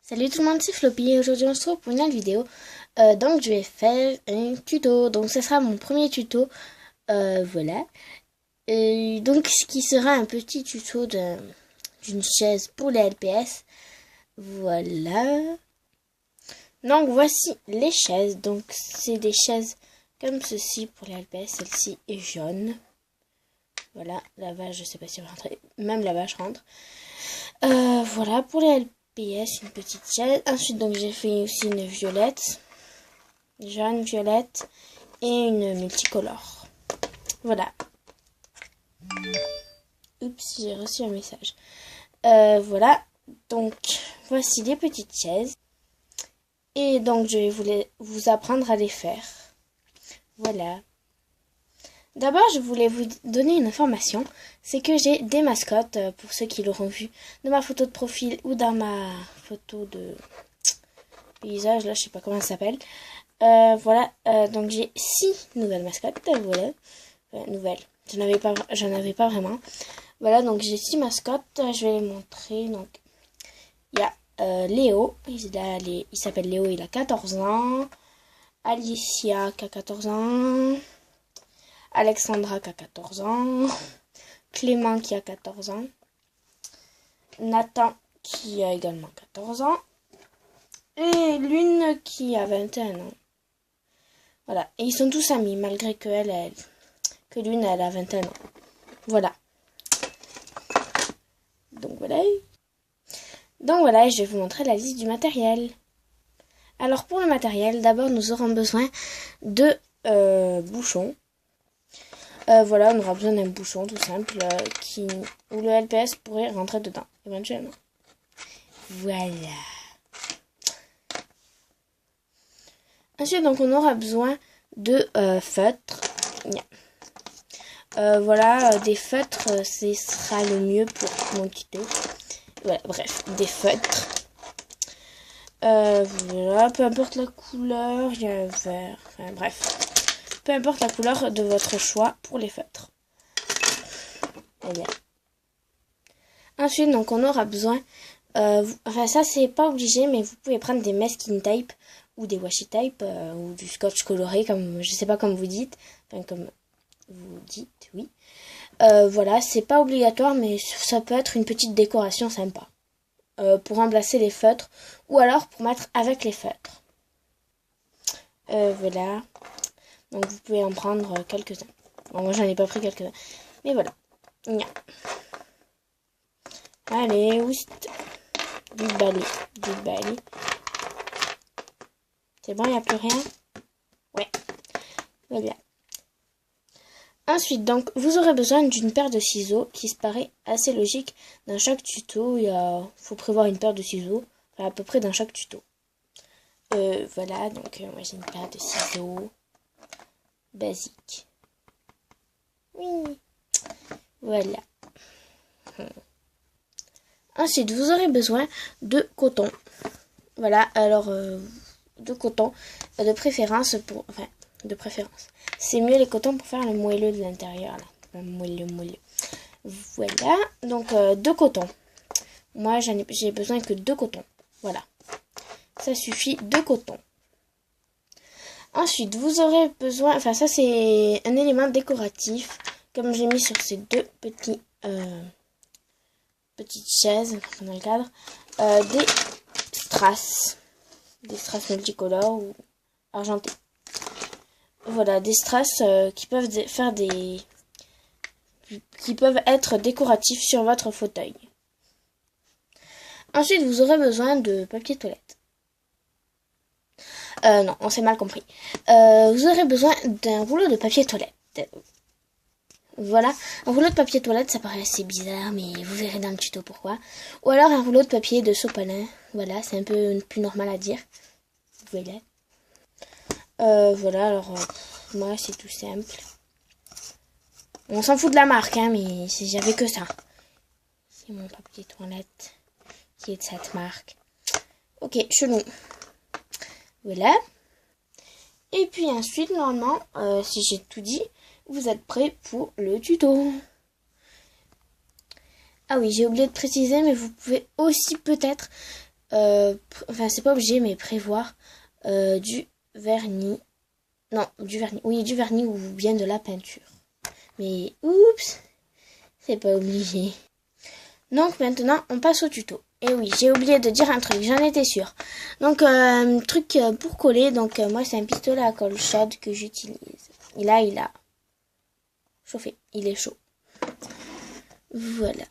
Salut tout le monde, c'est Floppy et aujourd'hui on se retrouve pour une nouvelle vidéo. Donc je vais faire un tuto, donc ce sera mon premier tuto, voilà. Et donc ce qui sera un petit tuto d'une chaise pour les LPS, voilà. Donc voici les chaises, donc c'est des chaises comme ceci pour les LPS, celle-ci est jaune. Voilà, la vache je sais pas si elle va rentrer, même la vache rentre. Voilà pour les LPS, une petite chaise. Ensuite, donc j'ai fait aussi une violette, jaune, violette et une multicolore. Voilà. Oups, j'ai reçu un message. Voilà. Donc, voici les petites chaises. Et donc, je vais vous apprendre à les faire. Voilà. D'abord, je voulais vous donner une information. C'est que j'ai des mascottes, pour ceux qui l'auront vu, dans ma photo de profil ou dans ma photo de paysage, là, je sais pas comment ça s'appelle. Voilà, donc j'ai 6 nouvelles mascottes, voilà. Nouvelles, j'en avais pas vraiment. Voilà, donc j'ai 6 mascottes, je vais les montrer. Donc, il y a Léo, il s'appelle Léo, il a 14 ans. Alicia qui a 14 ans. Alexandra qui a 14 ans. Clément qui a 14 ans. Nathan qui a également 14 ans. Et Lune qui a 21 ans. Voilà. Et ils sont tous amis, malgré que que Lune, elle a 21 ans. Voilà. Donc voilà, je vais vous montrer la liste du matériel. Alors pour le matériel, d'abord nous aurons besoin de bouchons. Voilà, on aura besoin d'un bouchon tout simple où le LPS pourrait rentrer dedans, éventuellement. Voilà. Ensuite, donc on aura besoin de feutres. Voilà, des feutres, ce sera le mieux pour mon tuto. Voilà, bref, des feutres. Voilà, peu importe la couleur, il y a un vert, enfin bref. Peu importe la couleur de votre choix pour les feutres. Voilà. Ensuite, donc on aura besoin, enfin ça c'est pas obligé, mais vous pouvez prendre des masking tape ou des washi tape ou du scotch coloré, comme je sais pas comme vous dites, enfin comme vous dites, oui. Voilà, c'est pas obligatoire, mais ça peut être une petite décoration sympa. Pour remplacer les feutres ou alors pour mettre avec les feutres. Voilà. Donc vous pouvez en prendre quelques-uns. Bon, moi j'en ai pas pris quelques-uns. Mais voilà. Allez, oust. Du balai. C'est bon, il n'y a plus rien? Ouais. Voilà. Ensuite, donc, vous aurez besoin d'une paire de ciseaux qui se paraît assez logique. Dans chaque tuto, faut prévoir une paire de ciseaux, enfin, à peu près dans chaque tuto. Voilà, donc moi j'ai une paire de ciseaux basique. Oui. Voilà. Ensuite, vous aurez besoin de coton. Voilà, alors, de coton, de préférence de préférence. C'est mieux les cotons pour faire le moelleux de l'intérieur, là. Le moelleux. Voilà, donc 2 cotons. Moi, j'ai besoin que 2 cotons. Voilà. Ça suffit, 2 cotons. Ensuite, vous aurez besoin, enfin ça c'est un élément décoratif, comme j'ai mis sur ces 2 petites chaises dans le cadre, des strass multicolores ou argentés. Voilà, des strass qui peuvent être décoratifs sur votre fauteuil. Ensuite, vous aurez besoin de papier toilette. Non, on s'est mal compris. Vous aurez besoin d'un rouleau de papier toilette. Voilà, un rouleau de papier toilette, ça paraît assez bizarre, mais vous verrez dans le tuto pourquoi. Ou alors un rouleau de papier de sopalin. Voilà, c'est un peu plus normal à dire. Voilà. Voilà, alors moi c'est tout simple. On s'en fout de la marque, hein, mais si j'avais que ça. C'est mon papier toilette qui est de cette marque. Ok, chelou. Voilà. Et puis ensuite, normalement, si j'ai tout dit, vous êtes prêts pour le tuto. Ah oui, j'ai oublié de préciser, mais vous pouvez aussi peut-être enfin c'est pas obligé, mais prévoir du vernis. Non, du vernis. Oui, du vernis ou bien de la peinture. Mais oups, c'est pas obligé. Donc maintenant, on passe au tuto. Et oui, j'ai oublié de dire un truc, j'en étais sûre. Donc, un truc pour coller. Donc, moi, c'est un pistolet à colle chaude que j'utilise. Et là, il a chauffé. Il est chaud. Voilà.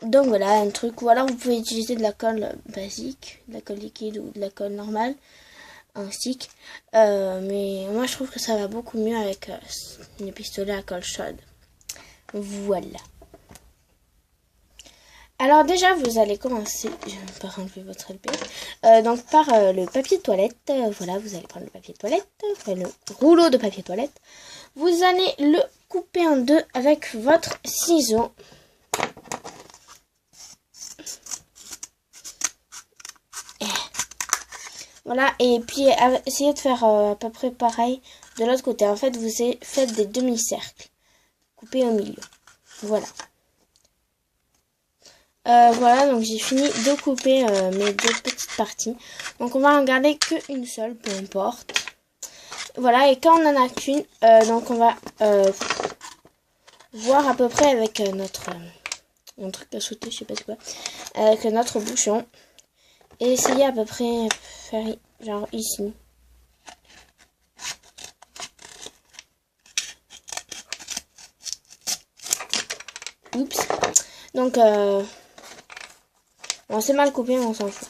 Donc, voilà, un truc. Ou alors, vous pouvez utiliser de la colle basique, de la colle liquide ou de la colle normale, en stick. Mais moi, je trouve que ça va beaucoup mieux avec les pistolets à colle chaude. Voilà. Alors déjà, vous allez commencer, je vais pas enlever votre LP, donc par le papier de toilette. Voilà, vous allez prendre le papier de toilette, enfin, le rouleau de papier de toilette. Vous allez le couper en deux avec votre ciseau. Voilà, et puis essayez de faire à peu près pareil de l'autre côté. En fait, vous faites des demi-cercles, coupés au milieu. Voilà. Voilà, donc j'ai fini de couper mes deux petites parties. Donc on va en garder qu'une seule, peu importe. Voilà, et quand on en a qu'une, donc on va voir à peu près avec notre un truc à sauter, je sais pas c'est quoi, avec notre bouchon. Et essayer à peu près faire genre ici. Oups. Donc bon, c'est mal coupé, mais on s'en fout.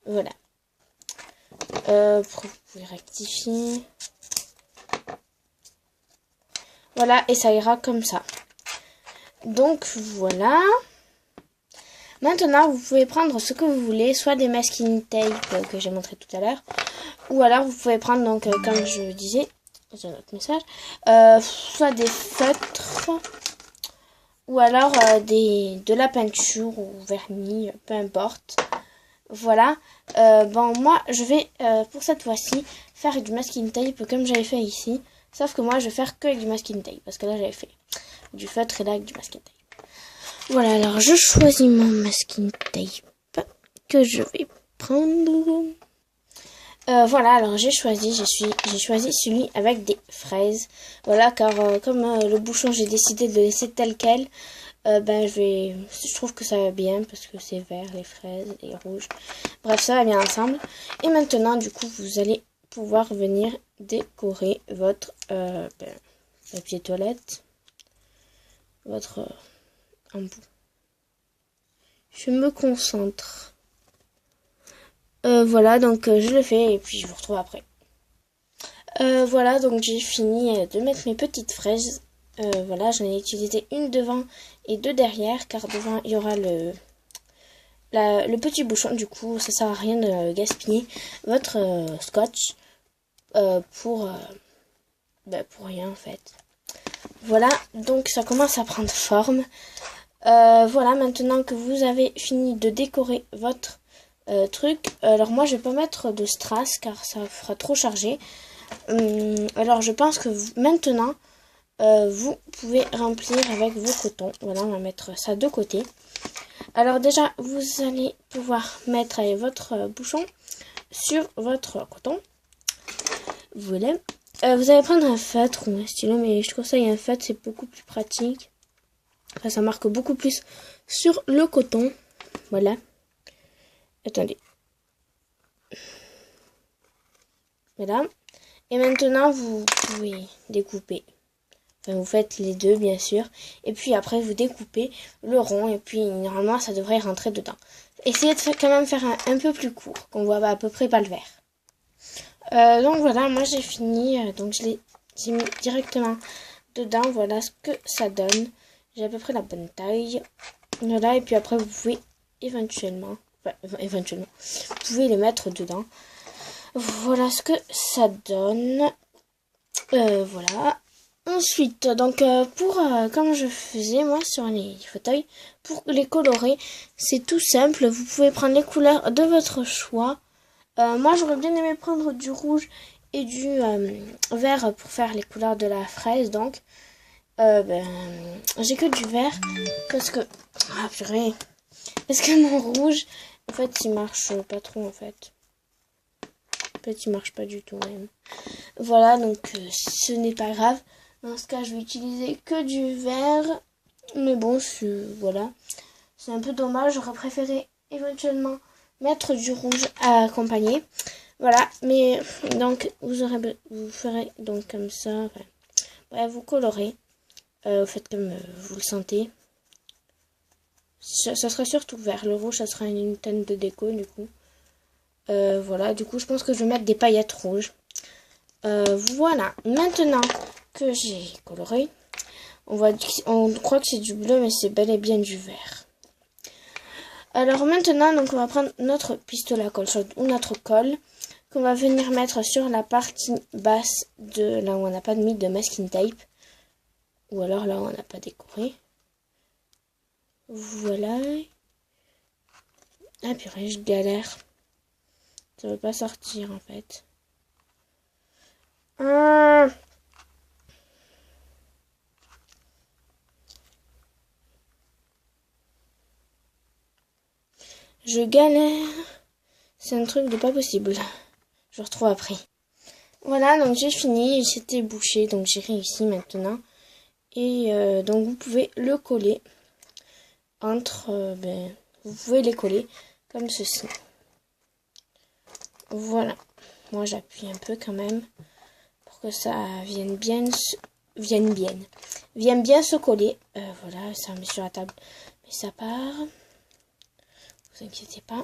Voilà. Vous pouvez rectifier. Voilà, et ça ira comme ça. Donc, voilà. Maintenant, vous pouvez prendre ce que vous voulez, soit des masking tape que j'ai montré tout à l'heure, ou alors vous pouvez prendre, donc, comme je disais, c'est un autre message, soit des feutres, ou alors de la peinture ou vernis, peu importe. Voilà. Bon, moi, je vais, pour cette fois-ci, faire du masking tape comme j'avais fait ici. Sauf que moi, je vais faire que avec du masking tape. Parce que là, j'avais fait du feutre et là, avec du masking tape. Voilà, alors je choisis mon masking tape que je vais prendre. Voilà, alors j'ai choisi celui avec des fraises. Voilà, car comme le bouchon, j'ai décidé de le laisser tel quel. Je trouve que ça va bien parce que c'est vert, les fraises et rouges. Bref, ça va bien ensemble. Et maintenant, du coup, vous allez pouvoir venir décorer votre papier toilette, votre embout. Je me concentre. Voilà, donc je le fais et puis je vous retrouve après. Voilà, donc j'ai fini de mettre mes petites fraises. Voilà, j'en ai utilisé une devant et deux derrière, car devant il y aura le petit bouchon. Du coup, ça sert à rien de gaspiller votre scotch pour rien en fait. Voilà, donc ça commence à prendre forme. Voilà, maintenant que vous avez fini de décorer votre truc, alors moi je vais pas mettre de strass car ça fera trop chargé. Alors je pense que maintenant vous pouvez remplir avec vos cotons. Voilà, on va mettre ça de côté. Alors déjà, vous allez pouvoir mettre votre bouchon sur votre coton. Voilà. Vous allez prendre un feutre ou un stylo, mais je conseille un feutre, c'est beaucoup plus pratique. Enfin, ça marque beaucoup plus sur le coton. Voilà. Attendez. Voilà. Et maintenant, vous pouvez découper. Enfin, vous faites les deux, bien sûr. Et puis après, vous découpez le rond. Et puis, normalement, ça devrait rentrer dedans. Essayez de quand même faire un peu plus court, qu'on voit à peu près pas le verre. Donc voilà, moi j'ai fini. Donc j'ai mis directement dedans. Voilà ce que ça donne. J'ai à peu près la bonne taille. Voilà, et puis après, vous pouvez éventuellement, vous pouvez les mettre dedans. Voilà ce que ça donne. Voilà. Ensuite, donc comme je faisais moi sur les fauteuils, pour les colorer, c'est tout simple. Vous pouvez prendre les couleurs de votre choix. Moi, j'aurais bien aimé prendre du rouge et du vert pour faire les couleurs de la fraise. Donc, j'ai que du vert parce que mon rouge En fait, il marche pas trop, en fait. En fait, il marche pas du tout, même. Voilà, donc ce n'est pas grave. Dans ce cas, je vais utiliser que du vert. Mais bon, voilà. C'est un peu dommage. J'aurais préféré éventuellement mettre du rouge à accompagner. Voilà, mais donc vous ferez donc comme ça. Enfin, bref, vous colorez. Vous faites comme vous le sentez. Ça sera surtout vert. Le rouge, ça sera une teinte de déco du coup. Voilà, du coup, je pense que je vais mettre des paillettes rouges. Voilà, maintenant que j'ai coloré, on croit que c'est du bleu, mais c'est bel et bien du vert. Alors maintenant, donc on va prendre notre pistolet à colle chaude ou notre colle qu'on va venir mettre sur la partie basse de là où on n'a pas mis de masking tape, ou alors là où on n'a pas décoré. Voilà. Ah purée, je galère. Ça veut pas sortir en fait. Je galère. C'est un truc de pas possible. Je retrouve après. Voilà, donc j'ai fini. C'était bouché, donc j'ai réussi maintenant. Et donc vous pouvez le coller entre... vous pouvez les coller comme ceci. Voilà. Moi j'appuie un peu quand même pour que ça vienne bien se coller. Voilà, ça met sur la table. Mais ça part. Vous inquiétez pas.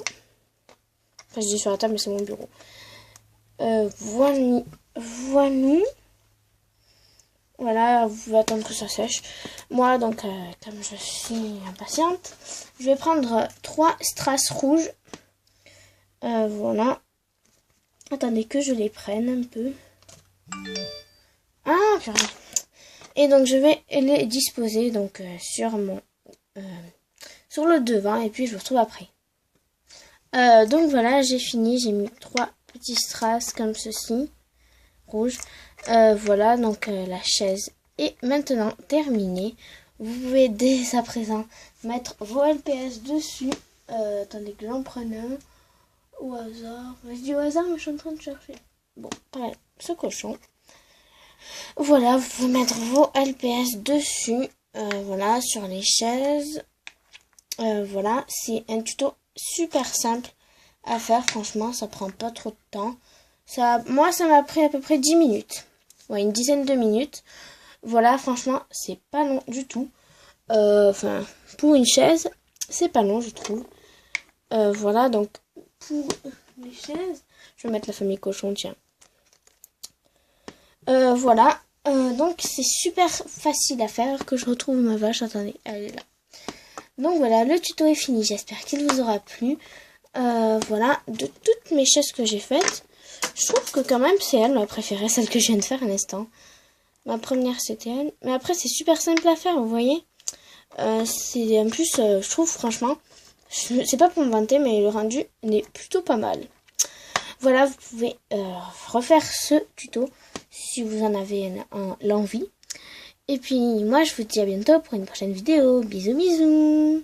Enfin, je dis sur la table, mais c'est mon bureau. Voilà. Voilà, vous pouvez attendre que ça sèche. Moi, donc, comme je suis impatiente, je vais prendre 3 strass rouges. Voilà. Attendez que je les prenne un peu. Ah, purée. Et donc, je vais les disposer donc sur le devant et puis je vous retrouve après. Donc voilà, j'ai fini. J'ai mis 3 petits strass comme ceci, rouge. Voilà, donc la chaise est maintenant terminée. Vous pouvez dès à présent mettre vos LPS dessus. Attendez que j'en prenne un au hasard. Je dis au hasard, mais je suis en train de chercher. Bon, pareil, ce cochon. Voilà, vous pouvez mettre vos LPS dessus. Voilà, sur les chaises. Voilà, c'est un tuto super simple à faire. Franchement, ça prend pas trop de temps. Moi, ça m'a pris à peu près 10 minutes. Ouais, une dizaine de minutes. Voilà, franchement, c'est pas long du tout. Enfin, pour une chaise, c'est pas long, je trouve. Voilà, donc, pour les chaises, je vais mettre la famille cochon, tiens. Voilà, donc c'est super facile à faire. Que je retrouve ma vache, attendez, elle est là. Donc voilà, le tuto est fini, j'espère qu'il vous aura plu. Voilà, de toutes mes chaises que j'ai faites, je trouve que quand même c'est elle ma préférée, celle que je viens de faire un instant. Ma première c'était elle, mais après c'est super simple à faire, vous voyez. C'est en plus, je trouve franchement, c'est pas pour me vanter, mais le rendu est plutôt pas mal. Voilà, vous pouvez refaire ce tuto si vous en avez l'envie. Et puis moi je vous dis à bientôt pour une prochaine vidéo. Bisous bisous.